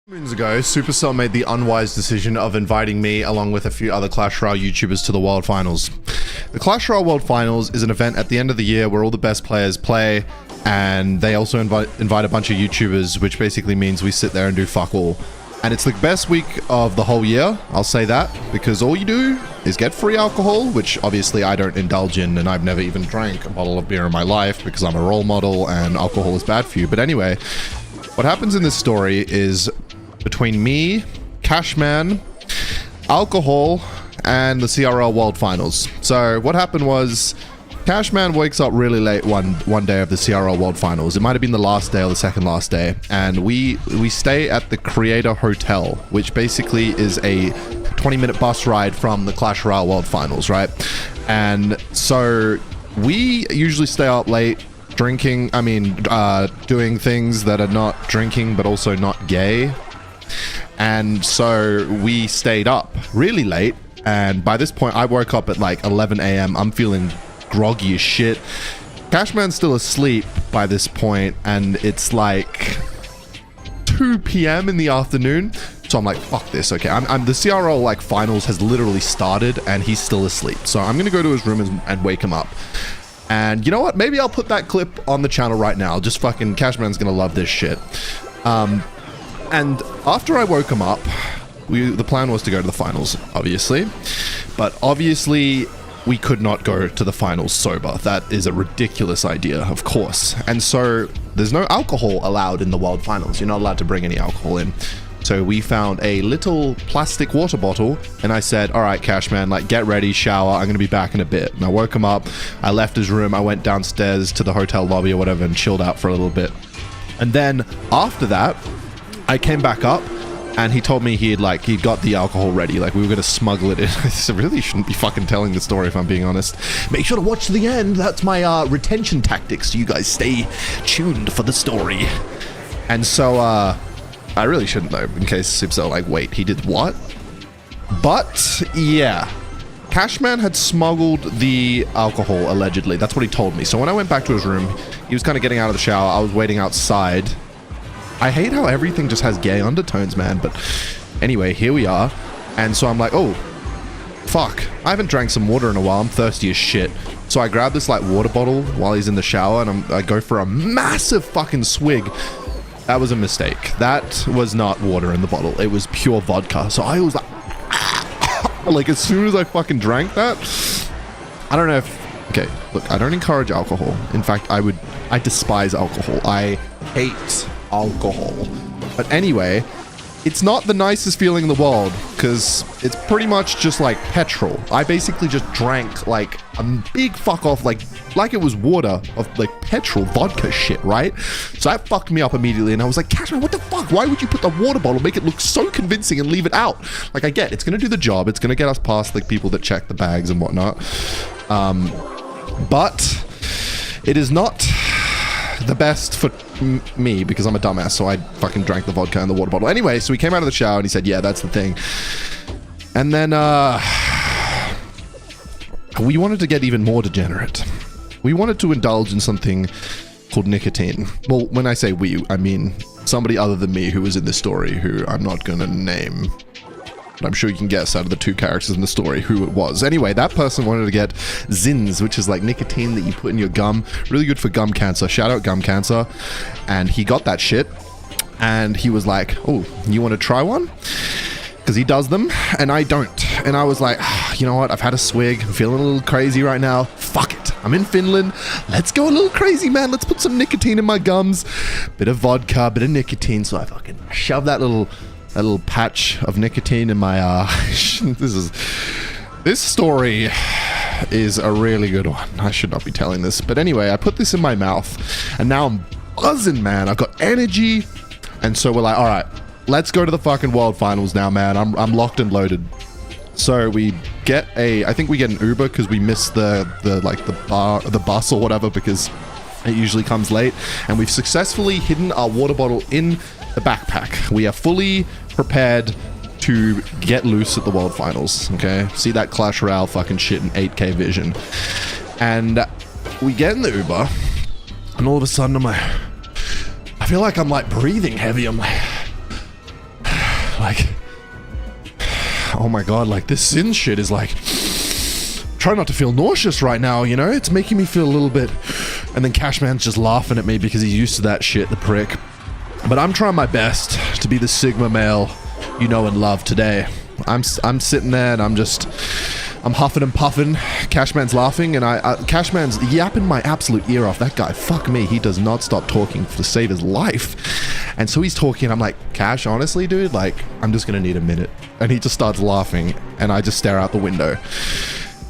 Moons ago, Supercell made the unwise decision of inviting me along with a few other Clash Royale YouTubers to the World Finals. The Clash Royale World Finals is an event at the end of the year where all the best players play, and they also invite a bunch of YouTubers, which basically means we sit there and do fuck all. And it's the best week of the whole year, I'll say that, because all you do is get free alcohol, which obviously I don't indulge in, and I've never even drank a bottle of beer in my life because I'm a role model and alcohol is bad for you. But anyway, what happens in this story is between me, Cashman, alcohol, and the CRL World Finals. So what happened was Cashman wakes up really late one day of the CRL World Finals. It might have been the last day or the second last day. And we stay at the Creator Hotel, which basically is a 20-minute bus ride from the Clash Royale World Finals, right? And so we usually stay up late drinking, doing things that are not drinking but also not gay. And so we stayed up really late, and by this point I woke up at like 11 a.m. I'm feeling groggy as shit. Cashman's still asleep by this point, and it's like 2 p.m. in the afternoon. So I'm like, fuck this. Okay, I'm the CRL like finals has literally started and he's still asleep. So I'm gonna go to his room and wake him up. And you know what? Maybe I'll put that clip on the channel right now. Just fucking Cashman's gonna love this shit. And after I woke him up, the plan was to go to the finals, obviously. But obviously, we could not go to the finals sober. That is a ridiculous idea, of course. And so, there's no alcohol allowed in the World Finals. You're not allowed to bring any alcohol in. So we found a little plastic water bottle, and I said, all right, Cashman, like, get ready, shower, I'm gonna be back in a bit. And I woke him up, I left his room, I went downstairs to the hotel lobby or whatever and chilled out for a little bit. And then, after that, I came back up and he told me he'd got the alcohol ready, like we were gonna smuggle it in. I really shouldn't be fucking telling the story if I'm being honest. Make sure to watch to the end. That's my retention tactics, so you guys stay tuned for the story. And so I really shouldn't though, in case Supercell like, wait, he did what? But yeah, Cashman had smuggled the alcohol allegedly. That's what he told me. So when I went back to his room, he was kind of getting out of the shower. I was waiting outside. I hate how everything just has gay undertones, man. But anyway, here we are. And so I'm like, oh, fuck. I haven't drank some water in a while. I'm thirsty as shit. So I grab this like water bottle while he's in the shower and I go for a massive fucking swig. That was a mistake. That was not water in the bottle. It was pure vodka. So I was like, like as soon as I fucking drank that, I don't know if, okay, look, I don't encourage alcohol. In fact, I despise alcohol. I hate alcohol. But anyway, it's not the nicest feeling in the world because it's pretty much just like petrol. I basically just drank like a big fuck off, like it was water of like petrol vodka shit, right? So that fucked me up immediately and I was like, Cashman, what the fuck? Why would you put the water bottle, make it look so convincing and leave it out? Like I get, it's gonna do the job. It's gonna get us past like people that check the bags and whatnot. But it is not the best for me because I'm a dumbass, so I fucking drank the vodka in the water bottle. Anyway, so he came out of the shower and he said, yeah, that's the thing. And then we wanted to get even more degenerate. We wanted to indulge in something called nicotine. Well, when I say we, I mean somebody other than me who was in this story, who I'm not gonna name. But I'm sure you can guess out of the two characters in the story who it was. Anyway, that person wanted to get Zins, which is like nicotine that you put in your gum. Really good for gum cancer. Shout out gum cancer. And he got that shit. And he was like, oh, you want to try one? Because he does them, and I don't. And I was like, you know what? I've had a swig. I'm feeling a little crazy right now. Fuck it. I'm in Finland. Let's go a little crazy, man. Let's put some nicotine in my gums. Bit of vodka, bit of nicotine. So I fucking shove that little patch of nicotine in my this story is a really good one. I should not be telling this, but anyway, I put this in my mouth and now I'm buzzing, man. I've got energy. And so we're like, all right, let's go to the fucking World Finals now, man. I'm locked and loaded. So we get I think we get an Uber because we missed the bus or whatever because it usually comes late, and we've successfully hidden our water bottle in the backpack. We are fully prepared to get loose at the World Finals, okay? See that Clash Royale fucking shit in 8K vision. And we get in the Uber, and all of a sudden I'm like, I feel like I'm like breathing heavy. I'm like, like, oh my god, like this sin shit is like, try not to feel nauseous right now, you know? It's making me feel a little bit. And then Cashman's just laughing at me because he's used to that shit, the prick. But I'm trying my best to be the Sigma male you know and love today. I'm sitting there and I'm huffing and puffing. Cashman's laughing and Cashman's yapping my absolute ear off. That guy, fuck me, he does not stop talking to save his life. And so he's talking, I'm like, Cash, honestly, dude, like, I'm just gonna need a minute. And he just starts laughing and I just stare out the window.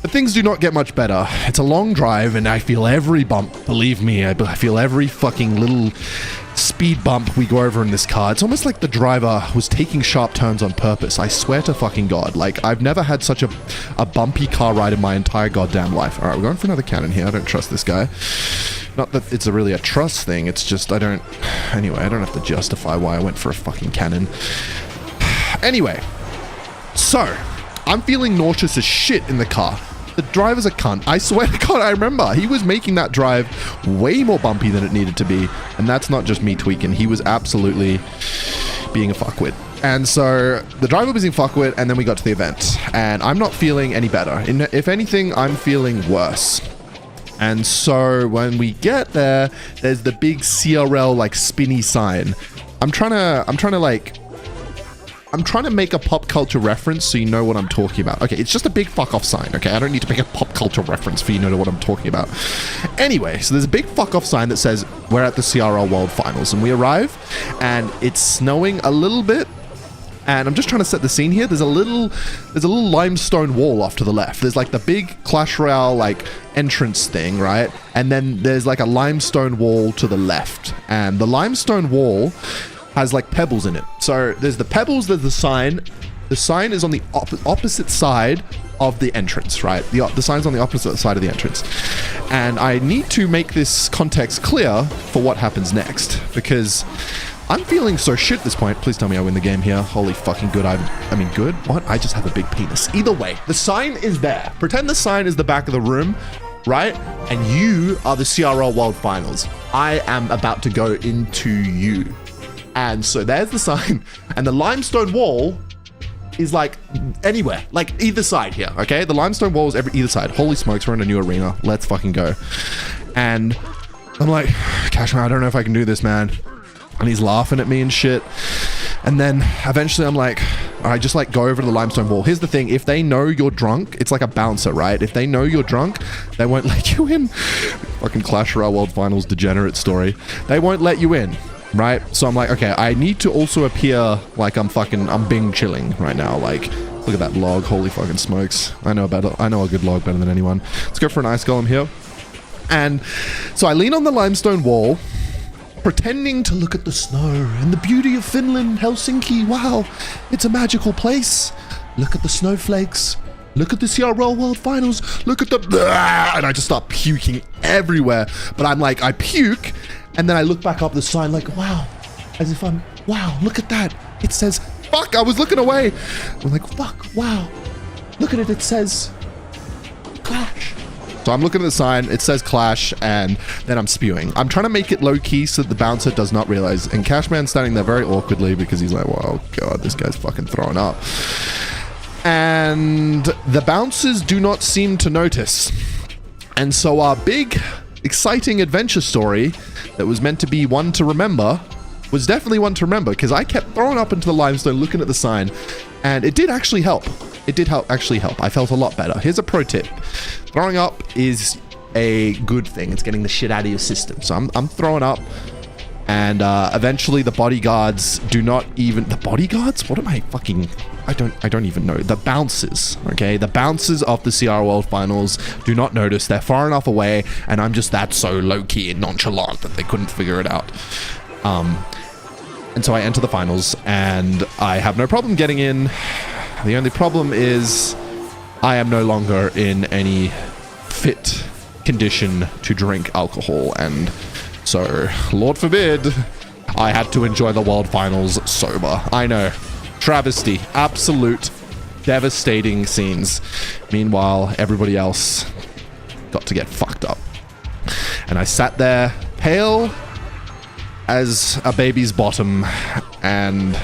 But things do not get much better. It's a long drive and I feel every bump. Believe me, I feel every fucking little speed bump we go over in this car. It's almost like the driver was taking sharp turns on purpose. I swear to fucking God. Like, I've never had such a bumpy car ride in my entire goddamn life. All right, we're going for another cannon here. I don't trust this guy. Not that it's really a trust thing. It's just anyway, I don't have to justify why I went for a fucking cannon. Anyway, so I'm feeling nauseous as shit in the car. The driver's a cunt. I swear to God, I remember. He was making that drive way more bumpy than it needed to be. And that's not just me tweaking. He was absolutely being a fuckwit. And so the driver was being fuckwit, and then we got to the event. And I'm not feeling any better. If anything, I'm feeling worse. And so when we get there, there's the big CRL like spinny sign. I'm trying to make a pop culture reference so you know what I'm talking about. Okay, it's just a big fuck off sign, okay? I don't need to make a pop culture reference for you to know what I'm talking about. Anyway, so there's a big fuck off sign that says, we're at the CRL World Finals, and we arrive, and it's snowing a little bit, and I'm just trying to set the scene here. There's a little limestone wall off to the left. There's like the big Clash Royale like entrance thing, right? And then there's like a limestone wall to the left, and the limestone wall has like pebbles in it. So there's the pebbles, there's the sign. The sign is on the opposite side of the entrance, right? The sign's on the opposite side of the entrance. And I need to make this context clear for what happens next, because I'm feeling so shit at this point. Please tell me I win the game here. Holy fucking good. I mean, good? What? I just have a big penis. Either way, the sign is there. Pretend the sign is the back of the room, right? And you are the CRL World Finals. I am about to go into you. And so there's the sign, and the limestone wall is like anywhere, like either side here, okay? The limestone wall is either side. Holy smokes, we're in a new arena. Let's fucking go. And I'm like, Cashman, I don't know if I can do this, man. And he's laughing at me and shit. And then eventually I'm like, all right, just like go over to the limestone wall. Here's the thing, if they know you're drunk, it's like a bouncer, right? If they know you're drunk, they won't let you in. Fucking Clash Royale World Finals degenerate story. They won't let you in. Right? So I'm like, okay, I need to also appear like I'm Bing chilling right now. Like, look at that log. Holy fucking smokes. I know a good log better than anyone. Let's go for an ice golem here. And so I lean on the limestone wall, pretending to look at the snow and the beauty of Finland, Helsinki. Wow, it's a magical place. Look at the snowflakes. Look at the CRL World Finals. Look at the... And I just start puking everywhere. But I'm like, I puke. And then I look back up the sign like, wow, as if wow, look at that. It says, fuck, I was looking away. I'm like, fuck, wow. Look at it, it says Clash. So I'm looking at the sign, it says Clash, and then I'm spewing. I'm trying to make it low key so that the bouncer does not realize. And Cashman's standing there very awkwardly because he's like, oh God, this guy's fucking throwing up. And the bouncers do not seem to notice. And so our big, exciting adventure story that was meant to be one to remember was definitely one to remember, because I kept throwing up into the limestone looking at the sign, and it did actually help. It did actually help. I felt a lot better. Here's a pro tip. Throwing up is a good thing. It's getting the shit out of your system. So I'm throwing up, and eventually the bodyguards do not even... The bodyguards? What am I fucking... I don't even know. The bouncers, okay? The bouncers of the CR World Finals do not notice. They're far enough away, and I'm just that so low-key and nonchalant that they couldn't figure it out. And so I enter the finals, and I have no problem getting in. The only problem is I am no longer in any fit condition to drink alcohol, and so, Lord forbid, I had to enjoy the World Finals sober. I know. Travesty. Absolute devastating scenes. Meanwhile, everybody else got to get fucked up. And I sat there, pale as a baby's bottom, and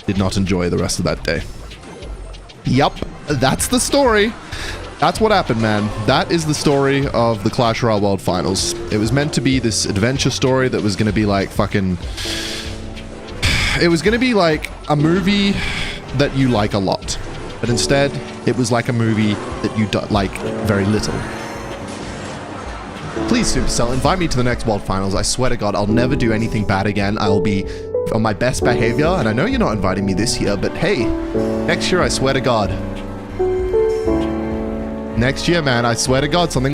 did not enjoy the rest of that day. Yup, that's the story. That's what happened, man. That is the story of the Clash Royale World Finals. It was meant to be this adventure story that was going to be like fucking... It was going to be like a movie that you like a lot. But instead, it was like a movie that you like very little. Please, Supercell, invite me to the next World Finals. I swear to God, I'll never do anything bad again. I'll be on my best behavior. And I know you're not inviting me this year, but hey, next year, I swear to God. Next year, man, I swear to God, something